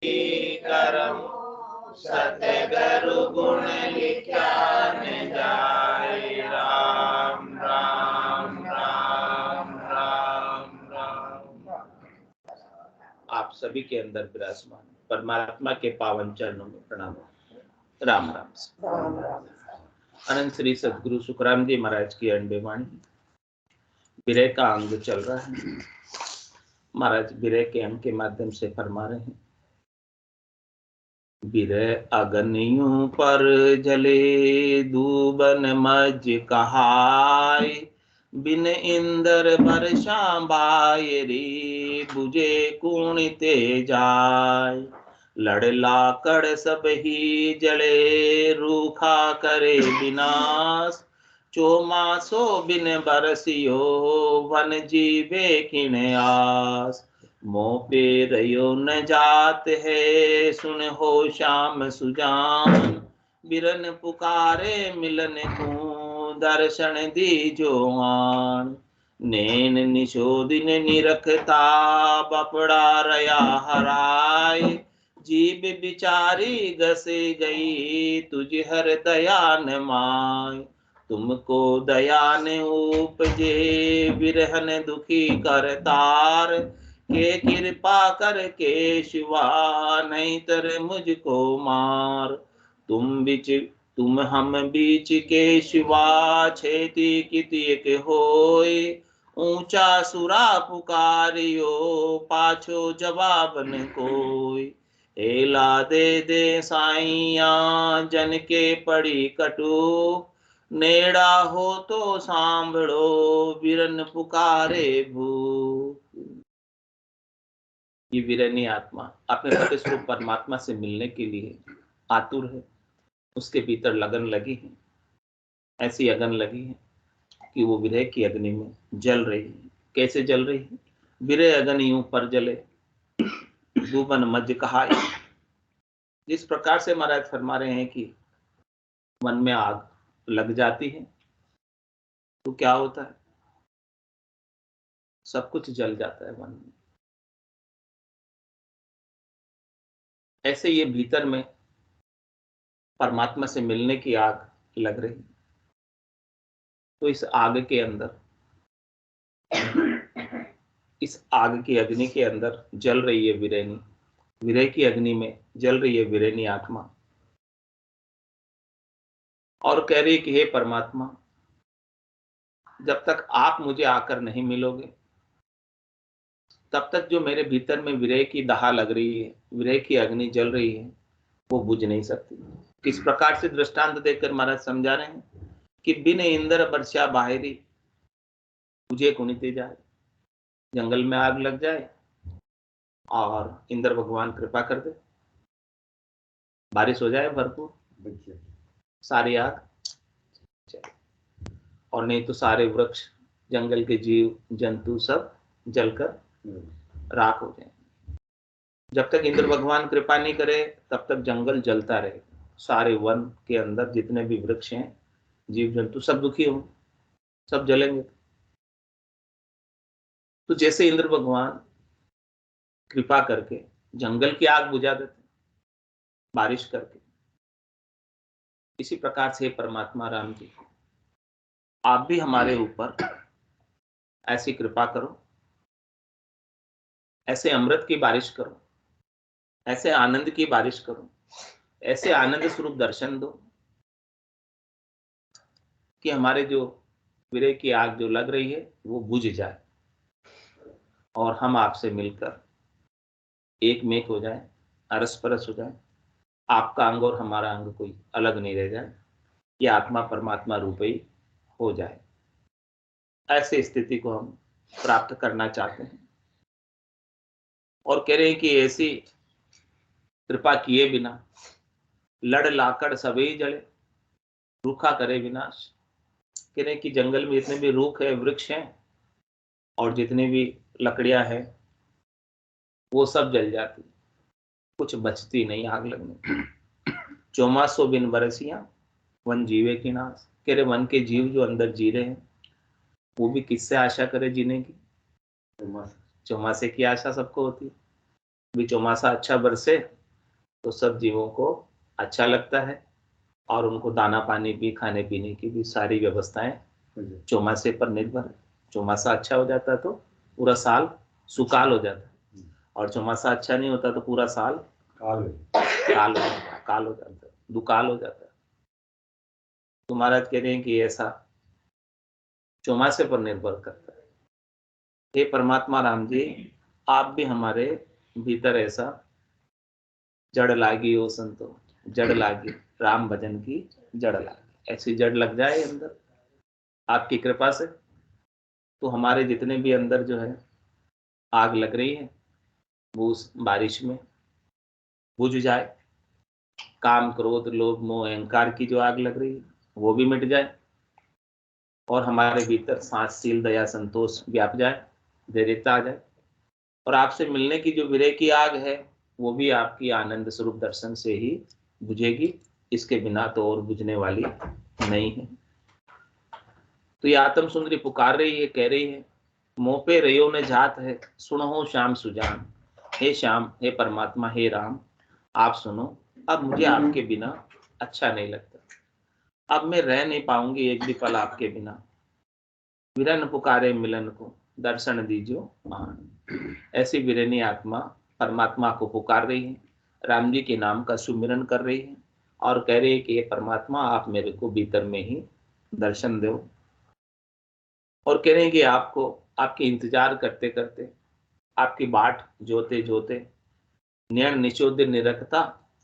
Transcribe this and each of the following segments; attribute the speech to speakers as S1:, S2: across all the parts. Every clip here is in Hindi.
S1: करम सतगुरु गुण लिखा न जाए। राम राम राम राम राम। आप सभी के अंदर विराजमान परमात्मा के पावन चरणों में प्रणाम। राम राम। अनंत श्री सदगुरु सुखराम जी महाराज की अंडे वाणी। विरह का अंग चल रहा है। महाराज विरह के अंग के माध्यम से फरमा रहे हैं, विरह अग्नियों पर जले दूबन मज कहाय। बिन इंद्र वर्षा बाय रे बुझे कुणिते जाय। लड़ लाकड़ सब ही जले रूखा करे विनाश। चौमासो बिन बरसियो वन जीवे किन आस। मोह पे रयो न जात है सुन हो श्याम सुजान। बिरन पुकारे मिलन को दर्शन दीजो आन। नैन निशोदिन निरखता बपड़ा रया हराय। जीव बिचारी गसे गई तुझ हर दया न माय। तुमको दया न उपजे बिरहन दुखी करतार। के कृपा करके शिवा नहीं तर मुझको मार। तुम हम बीच के शिवा छेती कितिक होय। ऊंचा सुरा पुकारियो पाछो जवाब न कोय। हेला दे साइया जन के पड़ी कटु। नेड़ा हो तो सांभड़ो बिरन पुकारे भू। ये विरनी आत्मा अपने सत्य स्वरूप परमात्मा से मिलने के लिए आतुर है। उसके भीतर लगन लगी है, ऐसी अगन लगी है कि वो विरह की अग्नि में जल रही है। कैसे जल रही है? विरह अग्नि यूं पर जले दूबन मज कहाय। जिस प्रकार से महाराज फरमा रहे हैं कि मन में आग लग जाती है तो क्या होता है? सब कुछ जल जाता है मन में। ऐसे ये भीतर में परमात्मा से मिलने की आग लग रही। तो इस आग के अंदर, इस आग की अग्नि के अंदर जल रही है विरहनी। विरह की अग्नि में जल रही है विरहनी आत्मा और कह रही है कि हे परमात्मा, जब तक आप मुझे आकर नहीं मिलोगे तब तक जो मेरे भीतर में विरह की दाह लग रही है, विरह की अग्नि जल रही है, वो बुझ नहीं सकती। किस प्रकार से दृष्टांत देकर महाराज समझा रहे हैं कि बिन इंद्र वर्षा बाहरी बुझे कुणिते जाए। जंगल में आग लग जाए और इंद्र भगवान कृपा कर दे, बारिश हो जाए भरपूर, सारी आग चले। और नहीं तो सारे वृक्ष, जंगल के जीव जंतु सब जलकर राख हो जाए। जब तक इंद्र भगवान कृपा नहीं करे तब तक जंगल जलता रहे। सारे वन के अंदर जितने भी वृक्ष हैं, जीव जंतु सब दुखी होंगे, सब जलेंगे। तो जैसे इंद्र भगवान कृपा करके जंगल की आग बुझा देते बारिश करके, इसी प्रकार से परमात्मा राम जी आप भी हमारे ऊपर ऐसी कृपा करो, ऐसे अमृत की बारिश करो, ऐसे आनंद की बारिश करो, ऐसे आनंद स्वरूप दर्शन दो कि हमारे जो विरह की आग जो लग रही है वो बुझ जाए और हम आपसे मिलकर एक मेक हो जाए, अरस परस हो जाए। आपका अंग और हमारा अंग कोई अलग नहीं रह जाए, ये आत्मा परमात्मा रूप ही हो जाए। ऐसे स्थिति को हम प्राप्त करना चाहते हैं और कह रहे हैं कि ऐसी कृपा किए बिना लड़ लाकड़ सभी जले रूखा करे विनाश। कह रहे हैं कि जंगल में जितने भी रूख है, वृक्ष हैं और जितनी भी लकड़ियां हैं वो सब जल जाती, कुछ बचती नहीं आग लगने। चौमासो बिन बरसिया वन जीवे की नाश। कह रहे वन के जीव जो अंदर जी रहे हैं वो भी किससे आशा करे जीने की? चौमासे की आशा सबको होती है। भी चौमासा अच्छा बरसे तो सब जीवों को अच्छा लगता है और उनको दाना पानी भी, खाने पीने की भी सारी व्यवस्थाएं चौमासे पर निर्भर है। चौमासा अच्छा हो जाता तो पूरा साल सुकाल हो जाता, और चौमासा अच्छा नहीं होता तो पूरा साल काल हो जाता, दुकाल हो जाता। तो महाराज कह रहे हैं कि ऐसा चौमासे पर निर्भर करता है। हे परमात्मा राम जी, आप भी हमारे भीतर ऐसा जड़ लागी हो संतो, जड़ लागी, राम भजन की जड़ लागी, ऐसी जड़ लग जाए अंदर आपकी कृपा से, तो हमारे जितने भी अंदर जो है आग लग रही है वो उस बारिश में बुझ जाए। काम, क्रोध, लोभ, मोह, अहंकार की जो आग लग रही है वो भी मिट जाए, और हमारे भीतर शांतशील, दया, संतोष व्याप जाए, धैर्यता आ जाए, और आपसे मिलने की जो विरह की आग है वो भी आपकी आनंद स्वरूप दर्शन से ही बुझेगी, इसके बिना तो और बुझने वाली नहीं है। तो ये आत्म सुंदरी पुकार रही है, कह रही है, मोह पे रयो ने जात है, सुनो श्याम सुजान। हे श्याम, हे परमात्मा, हे राम, आप सुनो, अब मुझे आपके बिना अच्छा नहीं लगता, अब मैं रह नहीं पाऊंगी एक भी पल आपके बिना। विरन पुकारे मिलन को, दर्शन दीजियो मान। ऐसी विरनी आत्मा परमात्मा को पुकार रही है, राम जी के नाम का सुमिरन कर रही है, और कह रही है कि ये परमात्मा आप मेरे को भीतर में ही दर्शन दो। और कह रहे हैं कि आपको, आपकी इंतजार करते करते, आपकी बाट जोते जोते, नैन निचोद निरखता,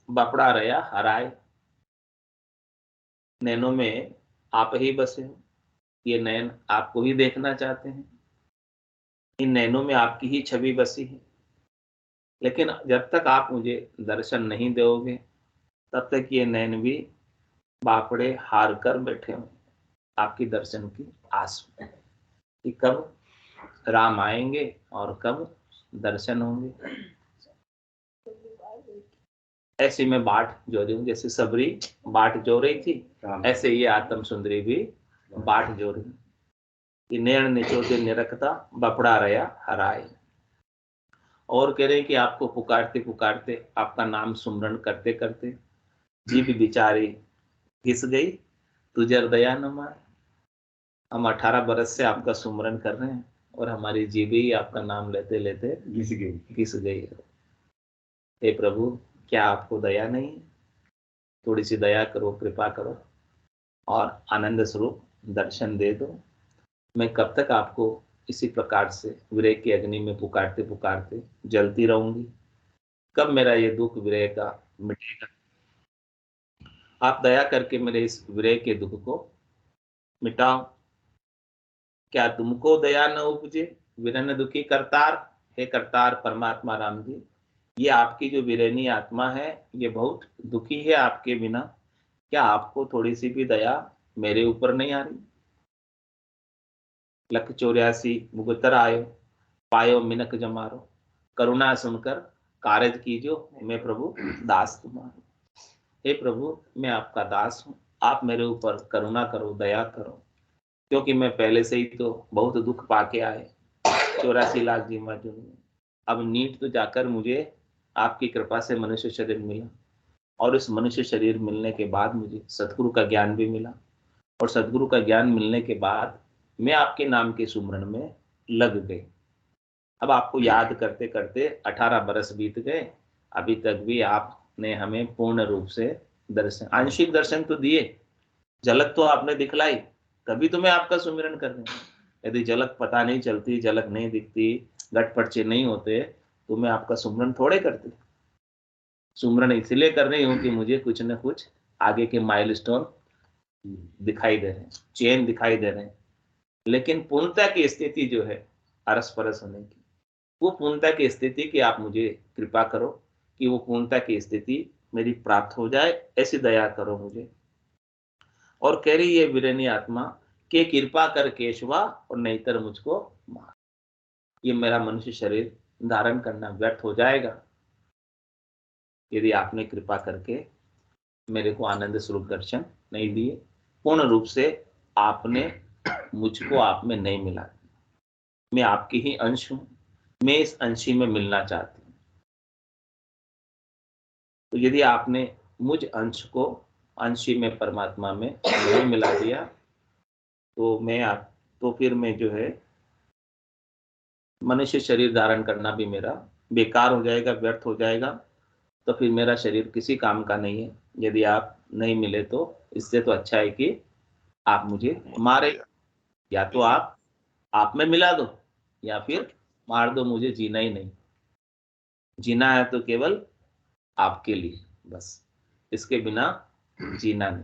S1: बपड़ा रया हराए। नैनों में आप ही बसे हो, ये नैन आपको ही देखना चाहते हैं, इन नैनों में आपकी ही छवि बसी है, लेकिन जब तक आप मुझे दर्शन नहीं दोगे तब तक ये नैन भी बापड़े हार कर बैठे हुए आपकी दर्शन की आस में, कि कब राम आएंगे और कब दर्शन होंगे। ऐसे में बाट जो रही हूँ, जैसे सबरी बाट जो रही थी, ऐसे ये आत्म सुंदरी भी बाट जो रही, कि नैन निचोते निरखता, बपड़ा रया हराए। और कह रहे हैं कि आपको पुकारते पुकारते, आपका नाम सुमरण करते करते जीभ बिचारी घिस गई, तुझर दया न मार। हम 18 बरस से आपका सुमरण कर रहे हैं और हमारी जीभ ही आपका नाम लेते लेते घिस गई है। हे प्रभु, क्या आपको दया नहीं है? थोड़ी सी दया करो, कृपा करो और आनंद स्वरूप दर्शन दे दो। मैं कब तक आपको इसी प्रकार से विरह की अग्नि में पुकारते पुकारते जलती रहूंगी? कब मेरा ये दुख विरह का मिटेगा? आप दया करके मेरे इस विरह के दुख को मिटाओ। क्या तुमको दया न उपजे, विरन दुखी करतार? हे करतार परमात्मा राम जी, ये आपकी जो विरनी आत्मा है ये बहुत दुखी है आपके बिना, क्या आपको थोड़ी सी भी दया मेरे ऊपर नहीं आ रही? लख 84 मुगतर आयो, पायो मिनक जमारो, करुणा सुनकर कारज कीजो, मैं प्रभु दास तुम्हारो। हे प्रभु, मैं आपका दास हूँ, आप मेरे ऊपर करुणा करो, दया करो, क्योंकि मैं पहले से ही तो बहुत दुख पाके आए, 84 लाख जीवा जुनी। अब नीट तो जाकर मुझे आपकी कृपा से मनुष्य शरीर मिला, और इस मनुष्य शरीर मिलने के बाद मुझे सतगुरु का ज्ञान भी मिला, और सतगुरु का ज्ञान मिलने के बाद मैं आपके नाम के सुमरण में लग गई। अब आपको याद करते करते 18 बरस बीत गए, अभी तक भी आपने हमें पूर्ण रूप से दर्शन, आंशिक दर्शन तो दिए, झलक तो आपने दिखलाई, कभी तो मैं आपका सुमिरन कर रही हूँ। यदि झलक पता नहीं चलती, झलक नहीं दिखती, गट पर्चे नहीं होते, तो मैं आपका सुमिरन थोड़े करती। सुमिरन इसलिए कर रही हूँ कि मुझे कुछ न कुछ आगे के माइलस्टोन दिखाई दे रहे हैं, चेन दिखाई दे रहे हैं, लेकिन पूर्णता की स्थिति जो है अरस परस होने की, वो पूर्णता की स्थिति की आप मुझे कृपा करो, कि वो पूर्णता की स्थिति मेरी प्राप्त हो जाए, ऐसी दया करो मुझे। और कह रही है विरनी आत्मा के कृपा कर केशवा, और नहीं तर मुझको मार। ये मेरा मनुष्य शरीर धारण करना व्यर्थ हो जाएगा यदि आपने कृपा करके मेरे को आनंद स्वरूप दर्शन नहीं दिए, पूर्ण रूप से आपने मुझको आप में नहीं मिला। मैं आपकी ही अंश हूं, मैं इस अंशी में मिलना चाहती हूँ। तो यदि आपने मुझ अंश को अंश ही में परमात्मा में नहीं मिला दिया तो तो फिर मैं जो है मनुष्य शरीर धारण करना भी मेरा बेकार हो जाएगा, व्यर्थ हो जाएगा। तो फिर मेरा शरीर किसी काम का नहीं है। यदि आप नहीं मिले तो इससे तो अच्छा है कि आप मुझे मारे, या तो आप में मिला दो या फिर मार दो, मुझे जीना ही नहीं। जीना है तो केवल आपके लिए बस, इसके बिना जीना नहीं।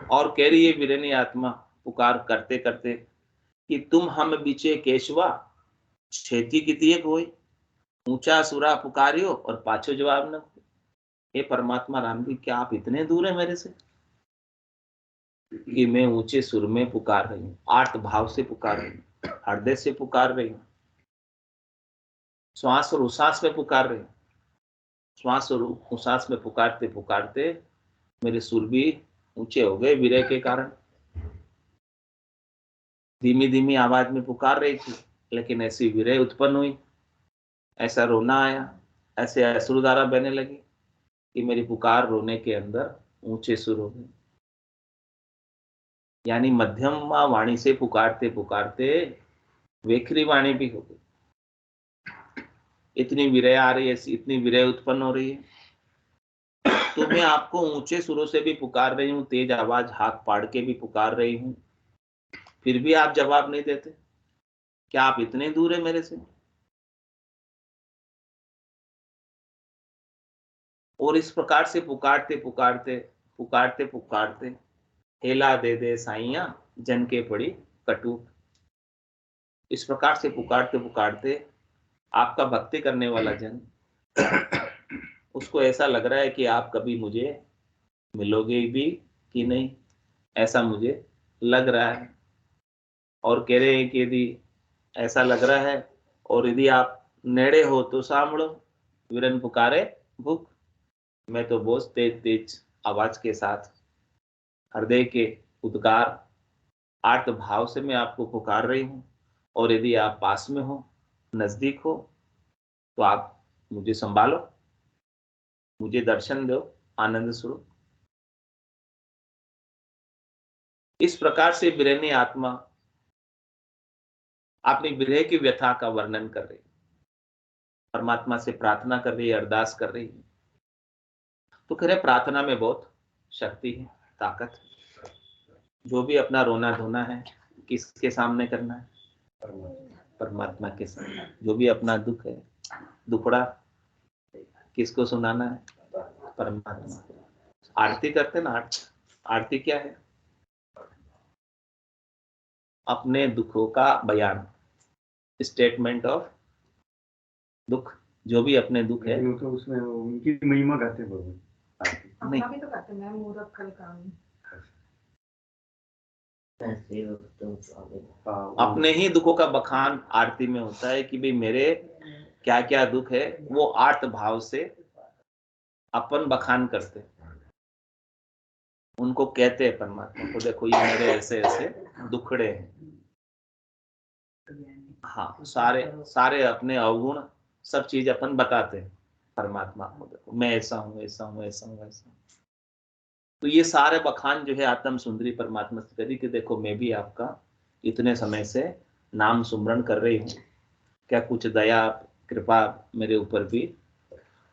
S1: और कह रही है वीरनी आत्मा पुकार करते करते कि तुम हम बीचे केशवा छेती कितिए कोई, ऊंचा सुरा पुकारियो और पाछो जवाब न। हे परमात्मा राम जी, क्या आप इतने दूर है मेरे से कि मैं ऊंचे सुर में पुकार रही हूँ, आर्त भाव से पुकार रही हूँ, हृदय से पुकार रही हूँ, श्वास और उश्वास में पुकार रही हूँ। श्वास और उश्वास में पुकारते पुकारते मेरे सुर भी ऊंचे हो गए विरह के कारण। धीमी धीमी आवाज में पुकार रही थी, लेकिन ऐसी विरह उत्पन्न हुई, ऐसा रोना आया, ऐसे अश्रुधारा बहने लगी कि मेरी पुकार रोने के अंदर ऊंचे सुर हो गए। यानी मध्यम वाणी से पुकारते पुकारते वेखरी वाणी भी हो गई। इतनी विरह आ रही है, इतनी विरह उत्पन्न हो रही है, तो मैं आपको ऊंचे सुरों से भी पुकार रही हूँ, तेज आवाज हाथ पाड़ के भी पुकार रही हूँ, फिर भी आप जवाब नहीं देते। क्या आप इतने दूर है मेरे से? और इस प्रकार से पुकारते पुकारते पुकारते पुकारते हेला दे साइया जन के पड़ी कटु। इस प्रकार से पुकारते पुकारते आपका भक्ति करने वाला जन, उसको ऐसा लग रहा है कि आप कभी मुझे मिलोगे भी कि नहीं, ऐसा मुझे लग रहा है। और कह रहे हैं कि यदि ऐसा लग रहा है और यदि आप नेड़े हो तो सांभळो, वीरन पुकारे भूख। मैं तो बहुत तेज तेज आवाज के साथ हृदय के उद्गार आर्त भाव से मैं आपको पुकार रही हूँ। और यदि आप पास में हो, नजदीक हो, तो आप मुझे संभालो, मुझे दर्शन दो, आनंद स्वरूप। इस प्रकार से विरहनी आत्मा अपनी विरह की व्यथा का वर्णन कर रही, परमात्मा से प्रार्थना कर रही है, अरदास कर रही है। तो कह रहे प्रार्थना में बहुत शक्ति है, ताकत है। जो भी अपना रोना धोना है किसके सामने करना है? परमात्मा के सामने। जो भी अपना दुख है, दुखड़ा किसको सुनाना है? परमात्मा। आरती करते ना, आरती क्या है? अपने दुखों का बयान, स्टेटमेंट ऑफ दुख। जो भी अपने दुख है
S2: तो उसमें उनकी महिमा गाते हैं भगवान।
S1: नहीं,
S3: अपना भी तो करते हैं, मूरत खल काम।
S1: अपने ही दुखों का बखान आरती में होता है कि भाई मेरे क्या क्या दुख है, वो आर्त भाव से अपन बखान करते, उनको कहते हैं परमात्मा को, देखो ये मेरे ऐसे ऐसे दुखड़े हैं। हाँ, सारे सारे अपने अवगुण सब चीज अपन बताते हैं परमात्मा को, देखो मैं ऐसा हूँ, ऐसा हूँ, ऐसा हूँ, ऐसा हूँ। तो ये सारे बखान जो है आत्म सुंदरी परमात्मा से करी कि देखो मैं भी आपका इतने समय से नाम सुमरण कर रही हूँ, क्या कुछ दया कृपा मेरे ऊपर भी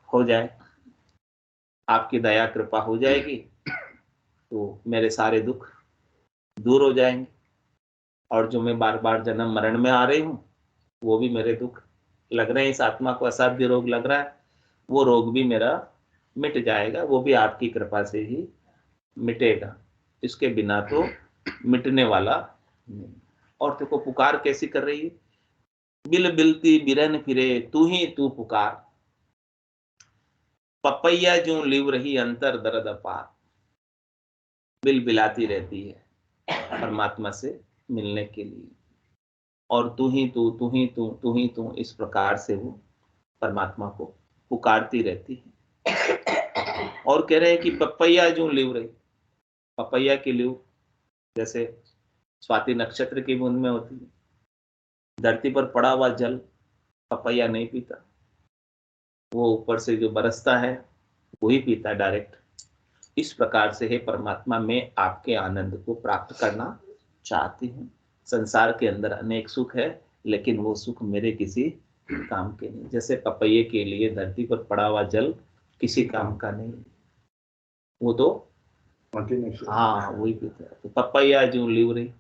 S1: हो जाए। आपकी दया कृपा हो जाएगी तो मेरे सारे दुख दूर हो जाएंगे, और जो मैं बार बार जन्म मरण में आ रही हूँ वो भी मेरे दुख लग रहे हैं, इस आत्मा को असाध्य रोग लग रहा है, वो रोग भी मेरा मिट जाएगा, वो भी आपकी कृपा से ही मिटेगा, इसके बिना तो मिटने वाला नहीं। और देखो पुकार कैसी कर रही है, बिल बिलती बिरन फिरे तू ही तू पुकार, पपैया जो लिव रही अंतर दर्द अपार। बिल बिलाती रहती है परमात्मा से मिलने के लिए, और तू ही तू, तू ही तू, तू ही तू, इस प्रकार से वो परमात्मा को पुकारती रहती है। और कह रहे हैं कि पपैया जो लिव रही, पपैया की लिव जैसे स्वाति नक्षत्र की बूंद में होती है, धरती पर पड़ा हुआ जल पपैया नहीं पीता, वो ऊपर से जो बरसता है वही पीता है डायरेक्ट। इस प्रकार से हे परमात्मा, मैं आपके आनंद को प्राप्त करना चाहती हूँ। संसार के अंदर अनेक सुख है, लेकिन वो सुख मेरे किसी काम के नहीं। जैसे पपैये के लिए धरती पर पड़ा हुआ जल किसी काम का नहीं, वो तो हाँ वही पीता है। तो पपैया जो लीव रही,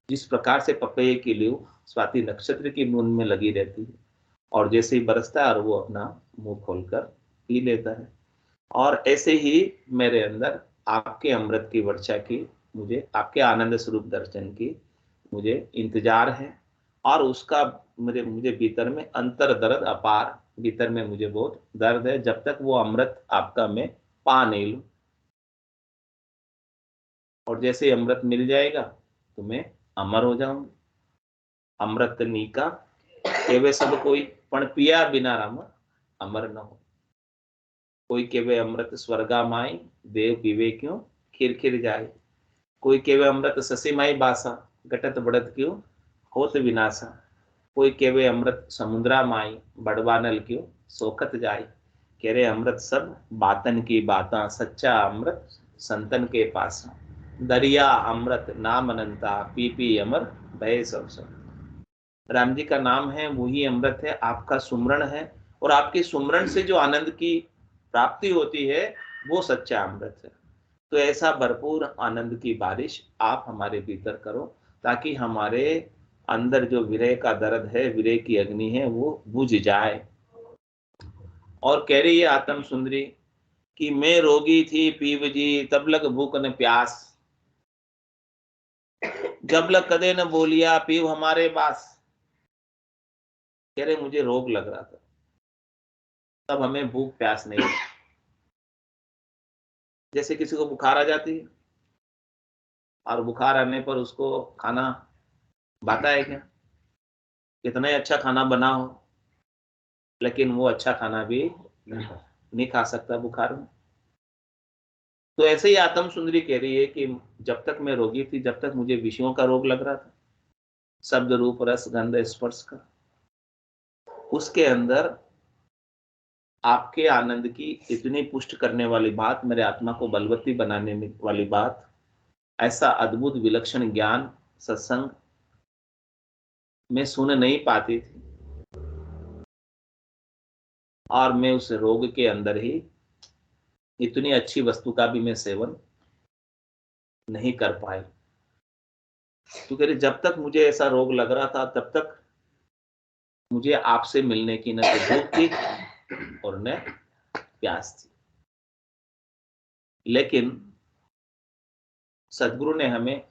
S1: जिस प्रकार से पपैये की लीव स्वाति नक्षत्र की बूंद में लगी रहती है, और जैसे ही बरसता है और वो अपना मुंह खोलकर पी लेता है। और ऐसे ही मेरे अंदर आपके अमृत की वर्षा की, मुझे आपके आनंद स्वरूप दर्शन की मुझे इंतजार है। और उसका मुझे भीतर में अंतर दर्द अपार, भीतर में मुझे बहुत दर्द है जब तक वो अमृत आपका मैं पा नहीं लूं। और जैसे ही अमृत मिल जाएगा तो मैं अमर हो जाऊंगा। अमृत नीका केवे सब कोई, पण पिया बिना राम अमर न हो। कोई केवे अमृत स्वर्गा माई, देव पीवे क्यों खिर खिर जाए। कोई केवे अमृत ससी माई बासा, घटत बढ़त क्यों होत विनाशा। कोई केवे अमृत समुद्रा माई, बड़वा नल क्यों सोखत जाए। कह रहे अमृत सब बातन की बाता, सच्चा अमृत संतन के पास। दरिया अमृत नाम अनंता, पी पी अमर भय सब सब। राम जी का नाम है वही अमृत है, आपका सुमरण है, और आपके सुमरण से जो आनंद की प्राप्ति होती है वो सच्चा अमृत है। तो ऐसा भरपूर आनंद की बारिश आप हमारे भीतर करो, ताकि हमारे अंदर जो विरह का दर्द है, विरह की अग्नि है, वो बुझ जाए। और कह रही है आत्म सुंदरी कि मैं रोगी थी पीव जी, तब लग भूख न प्यास। जब लग कदे न बोलिया, पीव हमारे पास। कह रहे मुझे रोग लग रहा था, तब हमें भूख प्यास नहीं लगी। जैसे किसी को बुखार आ जाती है, और बुखार आने पर उसको खाना भाता है क्या? कितना ही अच्छा खाना बना हो, लेकिन वो अच्छा खाना भी नहीं खा सकता बुखार में। तो ऐसे ही आत्म सुंदरी कह रही है कि जब तक मैं रोगी थी, जब तक मुझे विषयों का रोग लग रहा था, शब्द रूप रस गंध स्पर्श का, उसके अंदर आपके आनंद की इतनी पुष्ट करने वाली बात, मेरे आत्मा को बलवती बनाने वाली बात, ऐसा अद्भुत विलक्षण ज्ञान सत्संग में सुन नहीं पाती थी। और मैं उस रोग के अंदर ही इतनी अच्छी वस्तु का भी मैं सेवन नहीं कर पाई। तो कह रहे जब तक मुझे ऐसा रोग लग रहा था, तब तक मुझे आपसे मिलने की न तो भूख थी और न प्यास थी। लेकिन सदगुरु ने हमें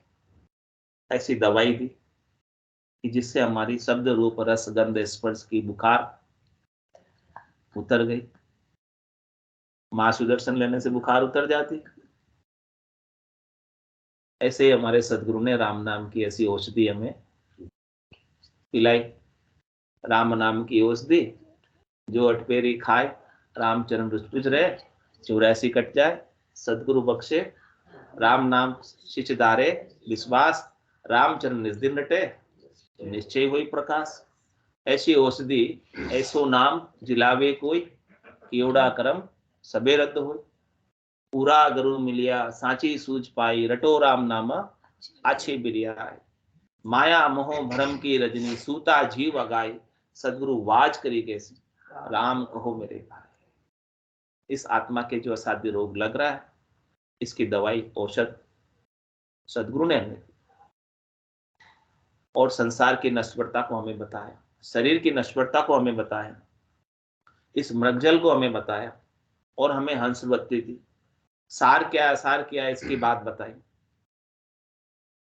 S1: ऐसी दवाई दी कि जिससे हमारी शब्द रूप रस गंध स्पर्श की बुखार उतर गई। मां सुदर्शन लेने से बुखार उतर जाती। ऐसे ही हमारे सदगुरु ने राम नाम की ऐसी औषधि हमें पिलाई। राम नाम की औषधि जो अटपेरी खाए, रामचरण रुचपुज रहे, 84 कट जाए। सदगुरु बख्शे राम नाम शिच धारे विश्वास, रामचरण निज दिन रटे निश्चय हुई प्रकाश। ऐसी औषधि ऐसो नाम जिलावे कोई, कियोड़ा करम सबे रद्द हो। पूरा गुरु मिलिया सांची सूझ पाई, रटो राम नामा आछे बिरिया। माया मोह भरम की रजनी, सूता जीव अगाई, सदगुरु वाज करी कैसे राम कहो मेरे भाई। इस आत्मा के जो असाध्य रोग लग रहा है, इसकी दवाई औषध सदगुरु ने हमें, और संसार की नश्वरता को हमें बताया, शरीर की नश्वरता को हमें बताया, इस मृगजल को हमें बताया, और हमें हंसवत्ती थी सार क्या असार क्या है इसकी बात बताई।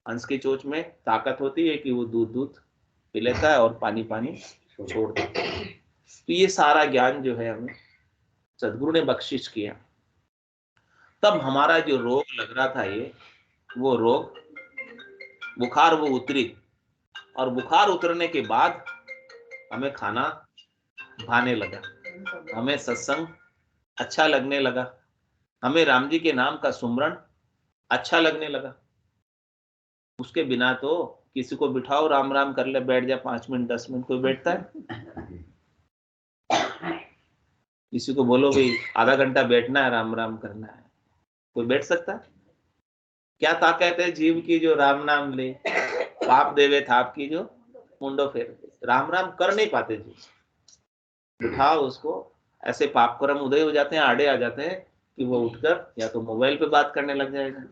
S1: हंस की चोंच में ताकत होती है कि वो दूध दूध पी लेता है और पानी पानी छोड़ देता है। तो ये सारा ज्ञान जो है हमें सदगुरु ने बख्शिश किया। तब हमारा जो रोग लग रहा था, ये वो रोग बुखार वो उतरी, और बुखार उतरने के बाद हमें खाना भाने लगा, हमें सत्संग अच्छा लगने लगा, हमें राम जी के नाम का सुमरण अच्छा लगने लगा। उसके बिना तो किसी को बिठाओ राम राम कर ले, बैठ जा 5 मिनट 10 मिनट, कोई बैठता है? किसी को बोलो भाई आधा घंटा बैठना है, राम राम करना है, कोई बैठ सकता है? क्या ताकत है जीव की जो राम नाम ले, पाप देवे थाप की जो मुंडो फेर दे। राम राम कर नहीं पाते जी, उठाओ उसको, ऐसे पाप कर्म उदय हो जाते हैं, आड़े आ जाते हैं कि वो उठकर या तो मोबाइल पे बात करने लग जाएगा,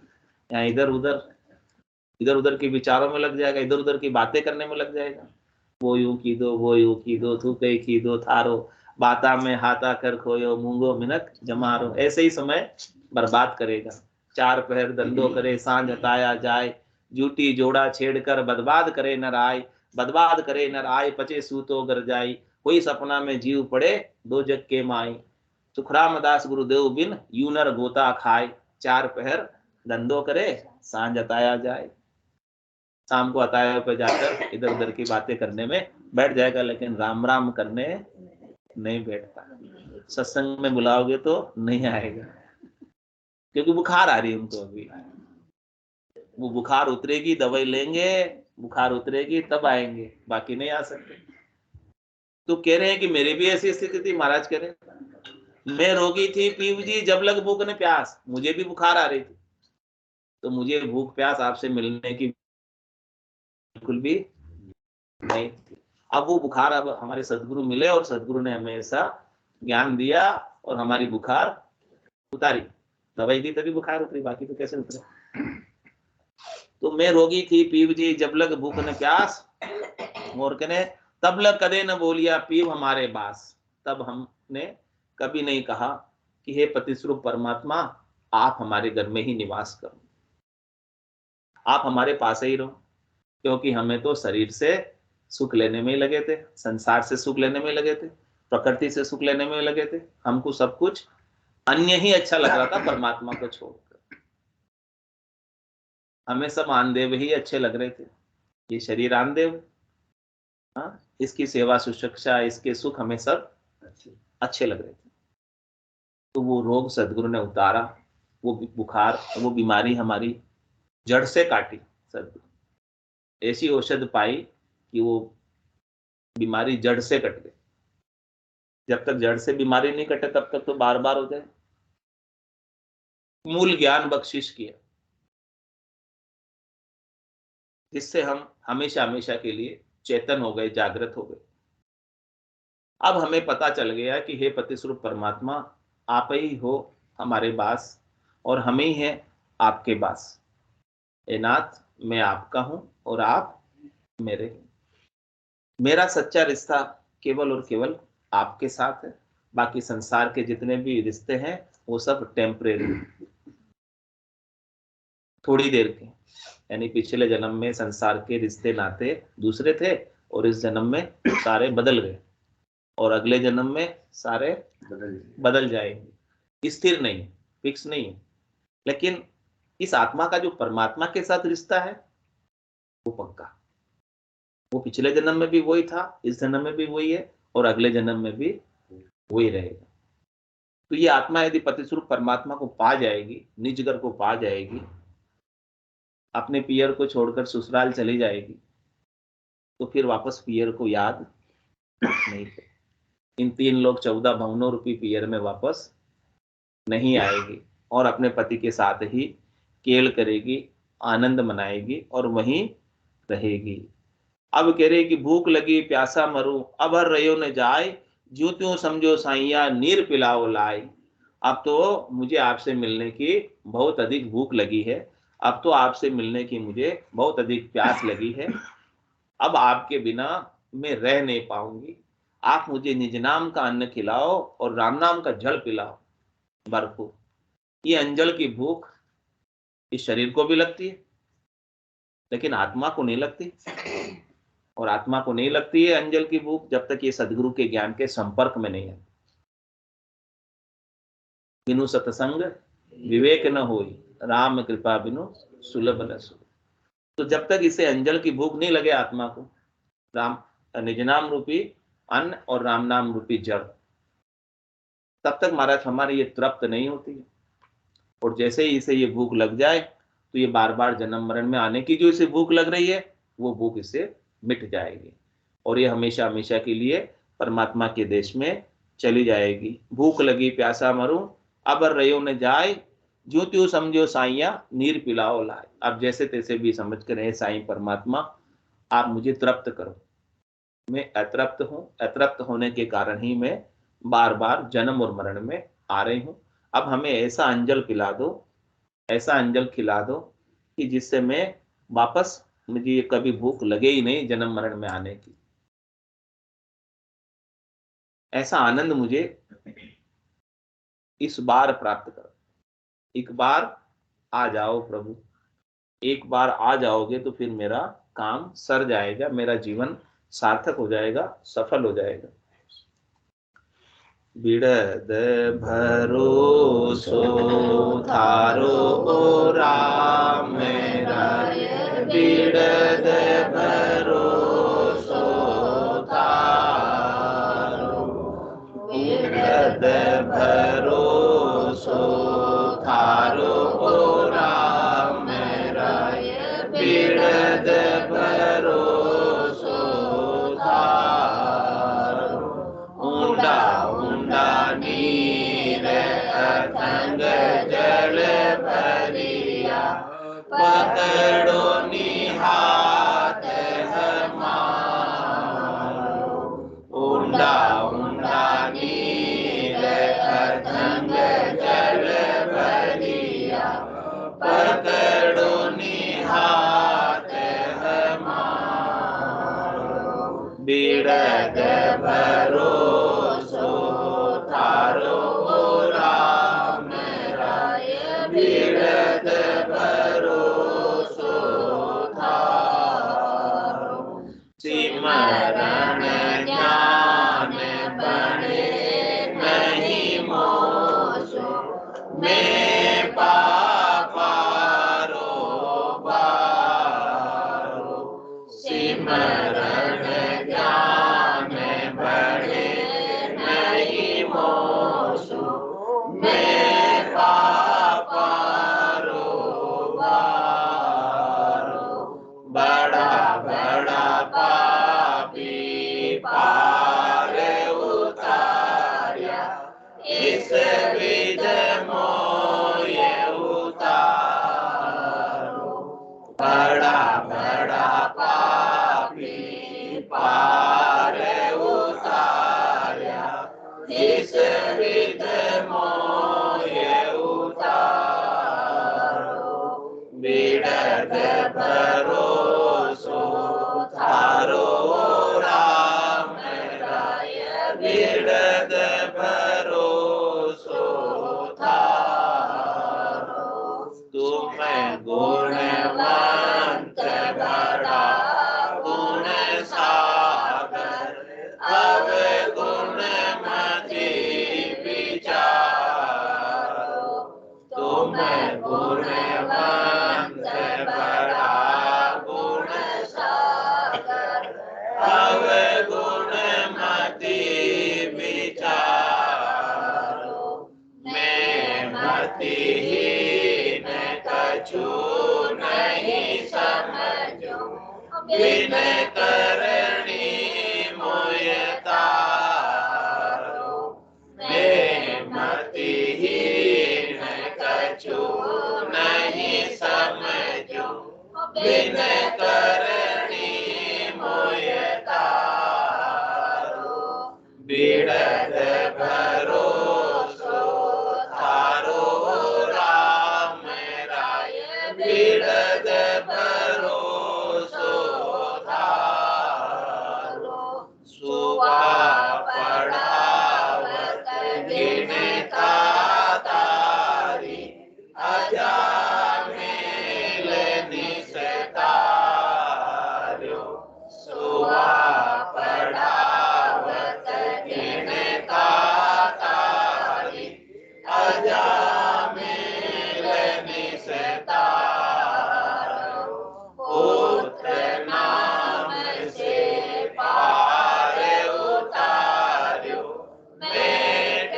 S1: या इधर उधर के विचारों में लग जाएगा, इधर उधर की बातें करने में लग जाएगा। वो यूं की दो, वो यूं की दो, तू कही की दो थारो, बाता में हाथा कर खोयो, मूंगो मिनक जमारो, ऐसे ही समय बर्बाद करेगा। चार पहर धंधो करे, सांझ हताया जाए, जूटी जोड़ा छेड़कर बर्बाद करे नर आय, बर्बाद करे नर आय, पचे सूतो गर जाई, कोई सपना में जीव पड़े दो जग के माई, सुखराम दास गुरुदेव बिन यूं नर गोता खाए, चार पहर धंधो करे सांझ हताया जाए। शाम को अताया पे जाकर इधर उधर की बातें करने में बैठ जाएगा, लेकिन राम राम करने नहीं बैठता। सत्संग में बुलाओगे तो नहीं आएगा, क्योंकि बुखार आ रही है उनको अभी। वो बुखार उतरेगी, दवाई लेंगे, बुखार उतरेगी तब आएंगे, बाकी नहीं आ सकते। तो कह रहे हैं कि मेरी भी ऐसी स्थिति थी। महाराज कह रहे मैं रोगी थी पीव जी जब लग भूख ने प्यास, मुझे भी बुखार आ रही थी, तो मुझे भूख प्यास आपसे मिलने की बिल्कुल भी नहीं थी। अब वो बुखार अब हमारे सदगुरु मिले और सदगुरु ने हमें ऐसा ज्ञान दिया और हमारी बुखार उतारी, दवाई दी तभी बुखार उतरी, बाकी तो कैसे उतरे। तो मैं रोगी थी पीव जी जब लग भूख न प्यास, और कहने तब लग कदे न बोलिया पीव हमारे बास, तब हमने कभी नहीं कहा कि हे पतिस्वरूप परमात्मा आप हमारे घर में ही निवास करो, आप हमारे पास ही रहो, क्योंकि हमें तो शरीर से सुख लेने में ही लगे थे, संसार से सुख लेने में लगे थे, प्रकृति से सुख लेने में लगे थे, हमको सब कुछ अन्य ही अच्छा लग रहा था परमात्मा को छोड़कर। हमें सब आनदेव ही अच्छे लग रहे थे, ये शरीर आनदेव, हाँ, इसकी सेवा सुशिक्षा इसके सुख हमें सब अच्छे लग रहे थे। तो वो रोग सदगुरु ने उतारा, वो बुखार वो बीमारी हमारी जड़ से काटी सदगुरु, ऐसी औषध पाई कि वो बीमारी जड़ से कट गई। जब तक जड़ से बीमारी नहीं कटे तब तक तो बार बार हो जाए। मूल ज्ञान बख्शिश किया, जिससे हम हमेशा हमेशा के लिए चेतन हो गए, जागृत हो गए। अब हमें पता चल गया कि हे पतिस्वरूप परमात्मा आप ही हो हमारे पास और हम ही हैं आपके पास। ए नाथ मैं आपका हूं और आप मेरे हैं। मेरा सच्चा रिश्ता केवल और केवल आपके साथ है, बाकी संसार के जितने भी रिश्ते हैं वो सब टेम्परेरी, थोड़ी देर के। यानी पिछले जन्म में संसार के रिश्ते नाते दूसरे थे और इस जन्म में सारे बदल गए और अगले जन्म में सारे बदल जाएंगे। स्थिर नहीं, फिक्स नहीं है। लेकिन इस आत्मा का जो परमात्मा के साथ रिश्ता है वो पक्का, वो पिछले जन्म में भी वही था, इस जन्म में भी वही है और अगले जन्म में भी वही रहेगा। तो ये आत्मा यदि पतिस्वरूप परमात्मा को पा जाएगी, निजगर को पा जाएगी, अपने पियर को छोड़कर ससुराल चली जाएगी, तो फिर वापस पियर को याद नहीं करेगी। इन 3 लोग 14 भवनों रूपी पियर में वापस नहीं आएगी और अपने पति के साथ ही केल करेगी, आनंद मनाएगी और वहीं रहेगी। अब कह रहे कि भूख लगी प्यासा मरूं, अब हर रहो न जाए, ज्यों त्यों समझो साइया नीर पिलाओ लाए। अब तो मुझे आपसे मिलने की बहुत अधिक भूख लगी है, अब तो आपसे मिलने की मुझे बहुत अधिक प्यास लगी है, अब आपके बिना मैं रह नहीं पाऊंगी। आप मुझे निज नाम का अन्न खिलाओ और राम नाम का जल पिलाओ भरपूर। ये अंजल की भूख इस शरीर को भी लगती है, लेकिन आत्मा को नहीं लगती। और आत्मा को नहीं लगती है अंजल की भूख जब तक ये सदगुरु के ज्ञान के संपर्क में नहीं है। बिनु सत्संग विवेक न होई, राम कृपा बिनु सुलभ न सोई। तो जब तक इसे अंजल की भूख नहीं लगे आत्मा को, राम निज नाम रूपी अन्न और राम नाम रूपी जल, तब तक महाराज हमारी ये तृप्त नहीं होती है। और जैसे ही इसे ये भूख लग जाए तो ये बार बार जन्म मरण में आने की जो इसे भूख लग रही है वो भूख इसे मिट जाएगी और ये हमेशा हमेशा के लिए परमात्मा के देश में चली जाएगी। भूख लगी प्यासा मरूं, अबर रयो न जाए, ज्यों त्यों समझो साइया नीर पिलाओ लाए। अब जैसे तैसे भी समझ कर हे साईं परमात्मा, आप मुझे तृप्त करो। मैं अतृप्त हूं, अतृप्त होने के कारण ही मैं बार बार जन्म और मरण में आ रही हूं। अब हमें ऐसा अंजल पिला दो, ऐसा अंजल खिला दो कि जिससे मैं वापस, मुझे ये कभी भूख लगे ही नहीं जन्म मरण में आने की। ऐसा आनंद मुझे इस बार प्राप्त करो। एक बार आ जाओ प्रभु, एक बार आ जाओगे तो फिर मेरा काम सर जाएगा, मेरा जीवन सार्थक हो जाएगा, सफल हो जाएगा। बिड़द भरोसो थारो ओ राम राय, बिड़द भरोसो थारो, बिड़द भरोसो थारो ओ राम राय, बिड़द भरोसो थारो। ऊंडा ऊंडा नीर अथंग जल भरिया, पकड़ो निहाथ हमारो। ऊंडा ऊंडा नीर अथंग जल भरिया, पकड़ो निहाथ हमारो। बिड़द भरोसो थारो ओ राम राय, बिड़द भरोसो थारो। सिमरन ज्ञान बने नहीं मोसो, मैं पापारो बारो। सिमरन ज्ञान बने नहीं मोसो, मैं पापारो बारो। बड़ा बड़ा पापी पार उतार्या, इस विध मोय उतारो। बड़ा बड़ा पापी पार उतार्या, इस विध मोय उतारो। बिड़द भरोसो थारो राम राय, बिड़द भरोसो थारो। तुम गुणवंत बड़ा गुण सागर, अवगुण मति विचारो। तुम गुणवंत बड़ा गुण सागर, अवगुण मति विचारो। मैं मतिहीन कछु नहीं समझूं, बिन करणी मोय तारो। मैं मतिहीन कछु नहीं समझूं, बिन करणी मोय तारो। बिड़द भरोसो थारो राम राय, बिड़द भरोसो थारो। सुवा पड़ावत गिनता तारी, अजामिल निस्तार्यो। सुवा पड़ावत गिनता तारी, अजामिल निस्तार्यो। पुत्र नाम से पार उतार्यो, मेट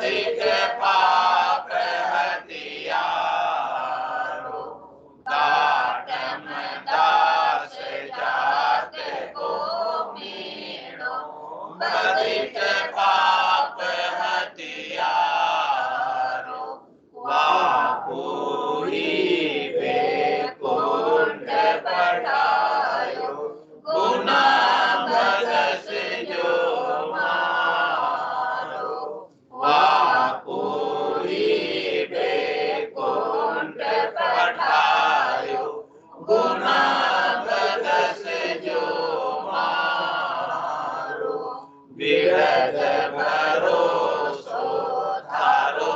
S1: अधिक पाप हथियारो, गाटम दास जात को मीणो, अधिक पाप हथियारो, वापुरी वैकुंठ पठायो, गुना बदस जो मारो, वापुरी वैकुंठ पठायो, गुना बदस जो मारो, बिरद भरोसो थारो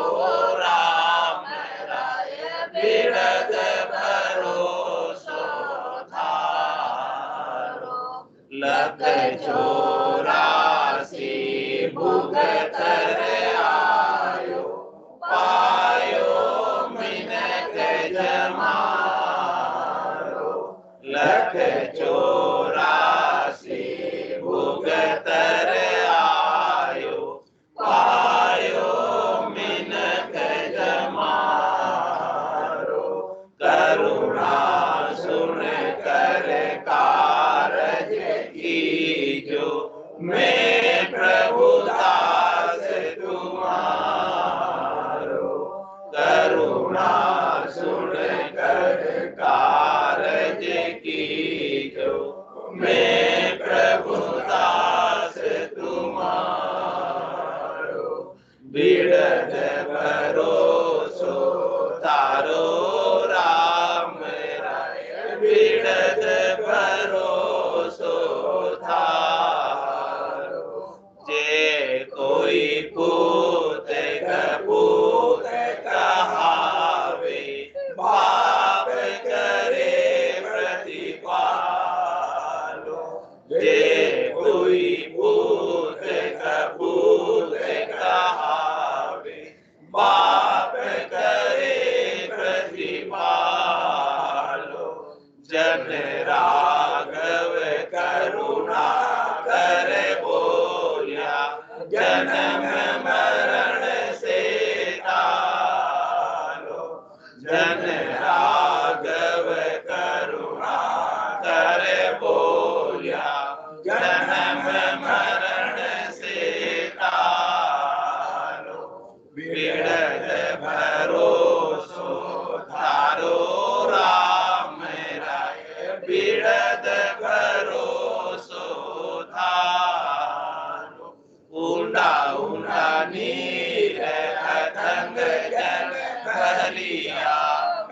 S1: राम राय, बिरद भरोसो थारो, लख 84 भुगत आयो, पायो मिनक जमारो, लख 84 भुगत आयो, पायो मिनक जमारो, करुणा सुन कर कारज कीजो, मैं प्रभु दास तुम्हारो, करुणा सुन कर कारज कीजो, मैं प्रभु दास तुम्हारो, बिरद भरोसो तारो राम राय, बिरद भरोसो थारो, जे कोई पूत कपूत कहावे, पाप करे प्रतिपालो, जे कोई पूत कपूत कहावे, पाप करे प्रतिपालो, जन राघव करुणा कर बोलिया, जन्म मरण से टालो, जन राघव करुणा कर बोलिया, जन्म मरण से टालो, बिरद भरोसो थारो राम राय, बिरद भरोसो थारो, ऊंडा ऊंडा नीर अथंग जल भलिया,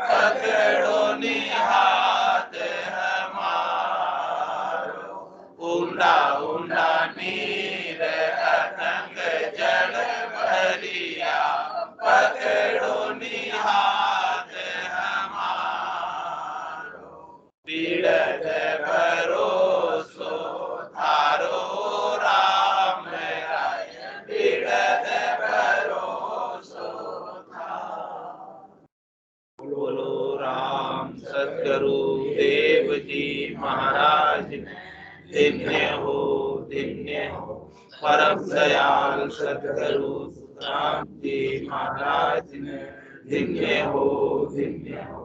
S1: पकड़ो निहाथ हमारो, ऊंडा ऊंडा नीर अथंग जल भलिया, पकड़ो निहाथ हमारो, बिरद भरोसो थारो राम राय, बिरद भरोसो थारो। बोलो राम सद्गुरु देव जी महाराज धन्य हो, धन्य हो, परम दयाल सद्गुरु राम जी महाराज धन्य हो, धन्य हो,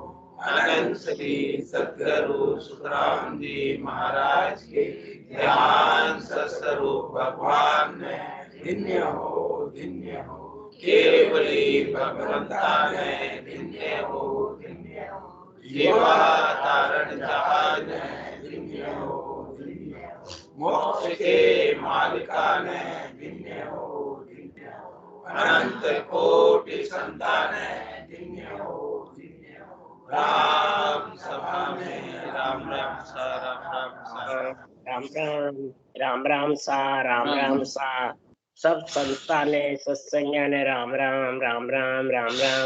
S1: अनंत श्री सद्गुरु सुखराम जी महाराज के ध्यान स्वरूप भगवान धन्य हो, धन्य हो, केवली भगवंता ने धन्य हो, धन्य हो, जीवा तारण जहान धन्य हो, धन्य हो, मोक्ष के मालिका ने धन्य हो, धन्य हो, अनंत कोटि संतान धन्य हो, धन्य हो, राम सभा में राम राम सा, राम राम सा,
S4: राम राम राम राम सा, राम राम सा, सब संतान सत्संग ने राम राम राम राम राम राम।